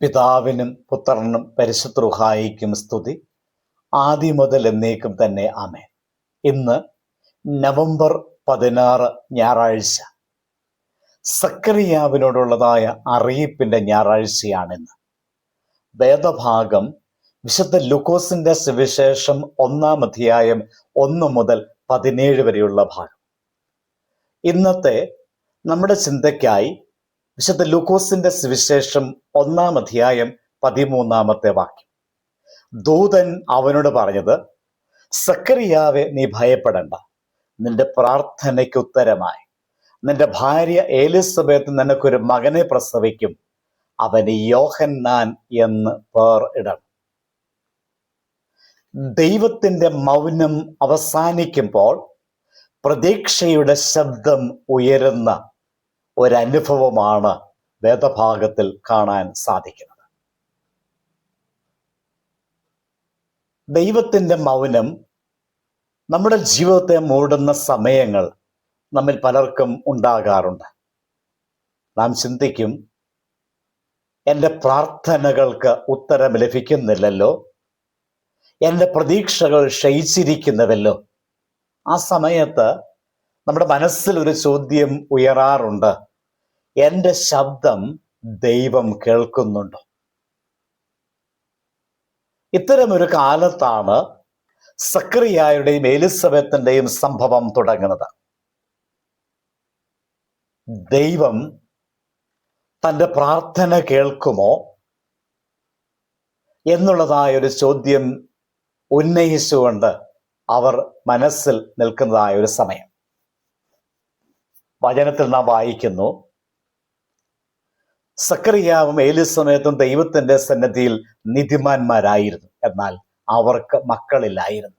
പിതാവിനും പുത്രനും പരിശുദ്ധ റൂഹായിക്കും സ്തുതി, ആദി മുതൽ എന്നേക്കും തന്നെ ആമേൻ. ഇന്ന് നവംബർ 16 ഞായറാഴ്ച, സക്കറിയാവിനോടുള്ളതായ അറിയിപ്പിന്റെ ഞായറാഴ്ചയാണിന്ന്. വേദഭാഗം വിശുദ്ധ ലൂക്കോസിന്റെ സുവിശേഷം 1-ാം അധ്യായം 1 മുതൽ 17 വരെയുള്ള ഭാഗം. ഇന്നത്തെ നമ്മുടെ ചിന്തയ്ക്കായി വിശുദ്ധ ലൂക്കോസിന്റെ സുവിശേഷം 1-ാം അധ്യായം 13-ാമത്തെ വാക്യം. ദൂതൻ അവനോട് പറഞ്ഞത്, സക്കറിയാവെ, നീ ഭയപ്പെടേണ്ട. നിന്റെ പ്രാർത്ഥനയ്ക്ക് ഉത്തരമായി നിന്റെ ഭാര്യ എലിസബത്ത് നിനക്കൊരു മകനെ പ്രസവിക്കും. അവന് യോഹന്നാൻ എന്ന് പേർ ഇടണം. ദൈവത്തിന്റെ മൗനം അവസാനിക്കുമ്പോൾ പ്രതീക്ഷയുടെ ശബ്ദം ഉയരുന്ന ഒരനുഭവമാണ് വേദഭാഗത്തിൽ കാണാൻ സാധിക്കുന്നത്. ദൈവത്തിന്റെ മൗനം നമ്മുടെ ജീവിതത്തെ മൂടുന്ന സമയങ്ങൾ നമ്മിൽ പലർക്കും ഉണ്ടാകാറുണ്ട്. നാം ചിന്തിക്കും, എൻ്റെ പ്രാർത്ഥനകൾക്ക് ഉത്തരം ലഭിക്കുന്നില്ലല്ലോ, എൻ്റെ പ്രതീക്ഷകൾ ക്ഷയിച്ചിരിക്കുന്നുവല്ലോ. ആ സമയത്ത് നമ്മുടെ മനസ്സിൽ ഒരു ചോദ്യം ഉയരാറുണ്ട്, എൻ്റെ ശബ്ദം ദൈവം കേൾക്കുന്നുണ്ടോ? ഇത്തരമൊരു കാലത്താണ് സക്കറിയായുടെയും എലിസബത്തിന്റെയും സംഭവം തുടങ്ങുന്നത്. ദൈവം തൻ്റെ പ്രാർത്ഥന കേൾക്കുമോ എന്നുള്ളതായ ഒരു ചോദ്യം ഉന്നയിച്ചുകൊണ്ട് അവർ മനസ്സിൽ നിൽക്കുന്നതായ ഒരു സമയം. വചനത്തിൽ നാം വായിക്കുന്നു, സക്കറിയാവും എലിസബത്തും ദൈവത്തിന്റെ സന്നിധിയിൽ നീതിമാന്മാരായിരുന്നു, എന്നാൽ അവർക്ക് മക്കളില്ലായിരുന്നു.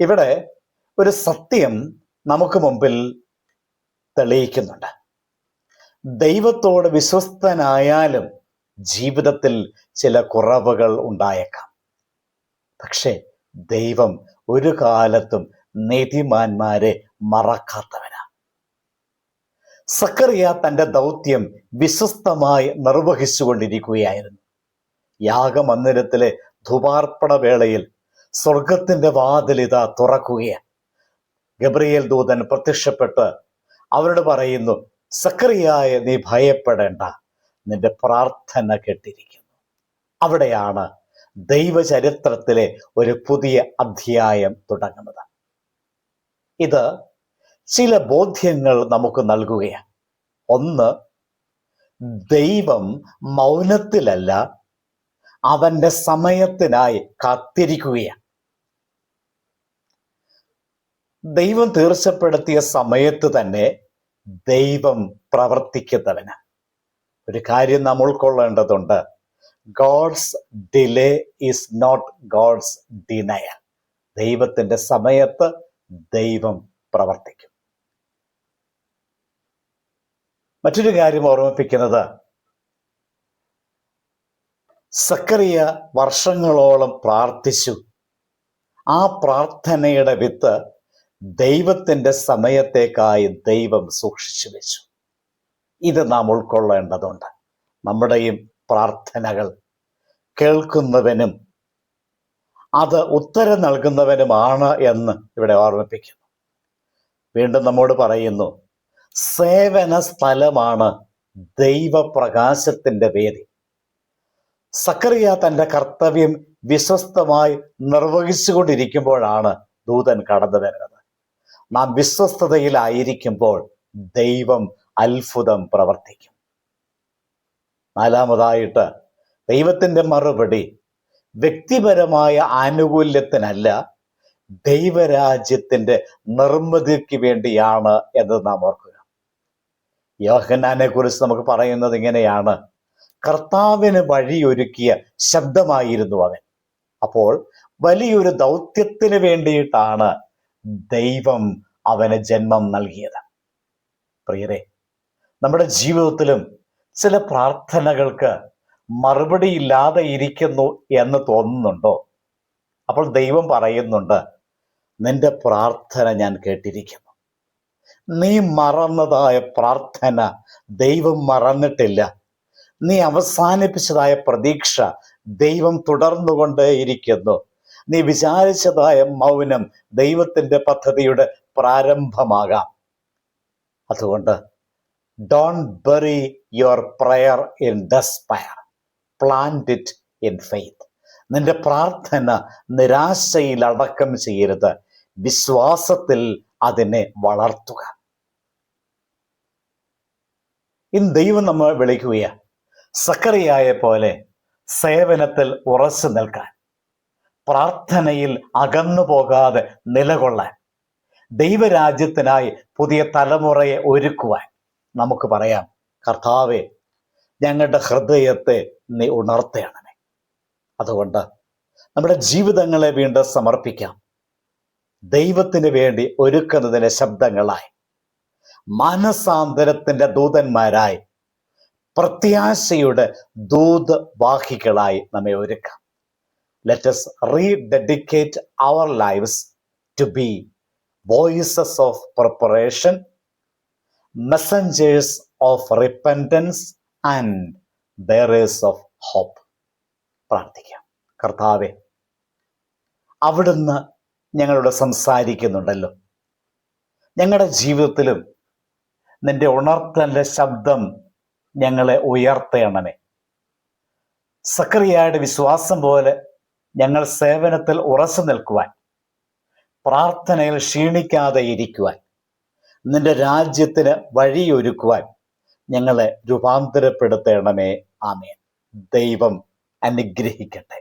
ഇവിടെ ഒരു സത്യം നമുക്ക് മുമ്പിൽ തെളിയിക്കുന്നുണ്ട്. ദൈവത്തോട് വിശ്വസ്തനായാലും ജീവിതത്തിൽ ചില കുറവുകൾ ഉണ്ടായേക്കാം. പക്ഷേ ദൈവം ഒരു കാലത്തും നീതിമാന്മാരെ മറക്കാത്തവനാണ്. സക്കറിയ തൻ്റെ ദൗത്യം വിശ്വസ്തമായി നിർവഹിച്ചുകൊണ്ടിരിക്കുകയായിരുന്നു. യാഗമന്ദിരത്തിലെ ധൂപാർപ്പണ വേളയിൽ സ്വർഗത്തിന്റെ വാതിലിതാ തുറക്കുകയാണ്. ഗബ്രിയേൽ ദൂതൻ പ്രത്യക്ഷപ്പെട്ട് അവരോട് പറയുന്നു, സക്കറിയായ, നീ ഭയപ്പെടേണ്ട, നിന്റെ പ്രാർത്ഥന കേട്ടിരിക്കുന്നു. അവിടെയാണ് ദൈവചരിത്രത്തിലെ ഒരു പുതിയ അധ്യായം തുടങ്ങുന്നത്. ഇത് ചില ബോധ്യങ്ങൾ നമുക്ക് നൽകുകയാണ്. ഒന്ന്, ദൈവം മൗനത്തിലല്ല, അവന്റെ സമയത്തിനായി കാത്തിരിക്കുകയാണ്. ദൈവം തീർച്ചപ്പെടുത്തിയ സമയത്ത് തന്നെ ദൈവം പ്രവർത്തിക്കുന്നവന്. ഒരു കാര്യം നാം ഉൾക്കൊള്ളേണ്ടതുണ്ട്, God's delay is not God's denial. ദൈവത്തിന്റെ സമയത്ത് ദൈവം പ്രവർത്തിക്കും. മറ്റൊരു കാര്യം ഓർമ്മിപ്പിക്കുന്നത്, സക്കറിയ വർഷങ്ങളോളം പ്രാർത്ഥിച്ചു. ആ പ്രാർത്ഥനയുടെ വിത്ത് ദൈവത്തിന്റെ സമയത്തേക്കായി ദൈവം സൂക്ഷിച്ചു വെച്ചു. ഇത് നാം ഉൾക്കൊള്ളേണ്ടതുണ്ട്. നമ്മുടെയും പ്രാർത്ഥനകൾ കേൾക്കുന്നവനും അത് ഉത്തരം നൽകുന്നവനുമാണ് എന്ന് ഇവിടെ ഓർമ്മിപ്പിക്കുന്നു. വീണ്ടും നമ്മോട് പറയുന്നു, സേവന സ്ഥലമാണ് ദൈവപ്രകാശത്തിന്റെ വേദി. സക്കറിയ തൻ്റെ കർത്തവ്യം വിശ്വസ്തമായി നിർവഹിച്ചുകൊണ്ടിരിക്കുമ്പോഴാണ് ദൂതൻ കടന്നു വരുന്നത്. നാം വിശ്വസ്തതയിലായിരിക്കുമ്പോൾ ദൈവം അത്ഭുതം പ്രവർത്തിക്കും. നാലാമതായിട്ട്, ദൈവത്തിന്റെ മറുപടി വ്യക്തിപരമായ ആനുകൂല്യത്തിനല്ല, ദൈവരാജ്യത്തിന്റെ നിർമ്മിതിക്ക് വേണ്ടിയാണ് എന്ന് നാം ഓർക്കുക. യോഹന്നാനെ കുറിച്ച് നമുക്ക് പറയുന്നത് ഇങ്ങനെയാണ്, കർത്താവിന് വഴിയൊരുക്കിയ ശബ്ദമായിരുന്നു അവൻ. അപ്പോൾ വലിയൊരു ദൗത്യത്തിന് വേണ്ടിയിട്ടാണ് ദൈവം അവന് ജന്മം നൽകിയത്. പ്രിയരെ, നമ്മുടെ ജീവിതത്തിലും ചില പ്രാർത്ഥനകൾക്ക് മറുപടി ഇല്ലാതെ ഇരിക്കുന്നു എന്ന് തോന്നുന്നുണ്ടോ? അപ്പോൾ ദൈവം പറയുന്നുണ്ട്, നിന്റെ പ്രാർത്ഥന ഞാൻ കേട്ടിരിക്കുന്നു. നീ മറന്നതായ പ്രാർത്ഥന ദൈവം മറന്നിട്ടില്ല. നീ അവസാനിപ്പിച്ചതായ പ്രതീക്ഷ ദൈവം തുടർന്നുകൊണ്ടേയിരിക്കുന്നു. നീ വിചാരിച്ചതായ മൗനം ദൈവത്തിന്റെ പദ്ധതിയുടെ പ്രാരംഭമാകാം. അതുകൊണ്ട് don't bury your prayer in despair, plant it in faith. നിന്റെ പ്രാർത്ഥന നിരാശയിൽ അടക്കം ചെയ്യരുത്, വിശ്വാസത്തിൽ അതിനെ വളർത്തുക. ഇന്ന് ദൈവം നമ്മൾ വിളിക്കുകയാണ് സക്കറിയായെ പോലെ സേവനത്തിൽ ഉറച്ചു നിൽക്കാൻ, പ്രാർത്ഥനയിൽ അകന്നു പോകാതെ നിലകൊള്ളാൻ, ദൈവരാജ്യത്തിനായി പുതിയ തലമുറയെ ഒരുക്കുവാൻ. നമുക്ക് പറയാം, കർത്താവേ, ഞങ്ങളുടെ ഹൃദയത്തെ നീ ഉണർത്തണമേ. അതുകൊണ്ട് നമ്മുടെ ജീവിതങ്ങളെ വീണ്ടും സമർപ്പിക്കാം. ദൈവത്തിന് വേണ്ടി ഒരുക്കുന്നതിന് ശബ്ദങ്ങളായി, മാനസാന്തരത്തിന്റെ ദൂതന്മാരായി, പ്രത്യാശയുടെ ദൂതവാഹികളായി നമ്മെ ഒരുക്കാം. Let us rededicate our lives to be voices of preparation, messengers of repentance and bearers of hope. പ്രാർത്ഥിക്കാം. കർത്താവേ, അവിടുന്ന് ഞങ്ങളോട് സംസാരിക്കുന്നുണ്ടല്ലോ. ഞങ്ങളുടെ ജീവിതത്തിലും നിന്റെ ഉണർത്തലിന്റെ ശബ്ദം ഞങ്ങളെ ഉയർത്തണമേ. സക്കറിയായുടെ വിശ്വാസം പോലെ ഞങ്ങൾ സേവനത്തിൽ ഉറച്ചു നിൽക്കുവാൻ, പ്രാർത്ഥനയിൽ ക്ഷീണിക്കാതെ ഇരിക്കുവാൻ, നിന്റെ രാജ്യത്തിന് വഴിയൊരുക്കുവാൻ ഞങ്ങളെ രൂപാന്തരപ്പെടുത്തണമേ. ആമേൻ. ദൈവം അനുഗ്രഹിക്കട്ടെ.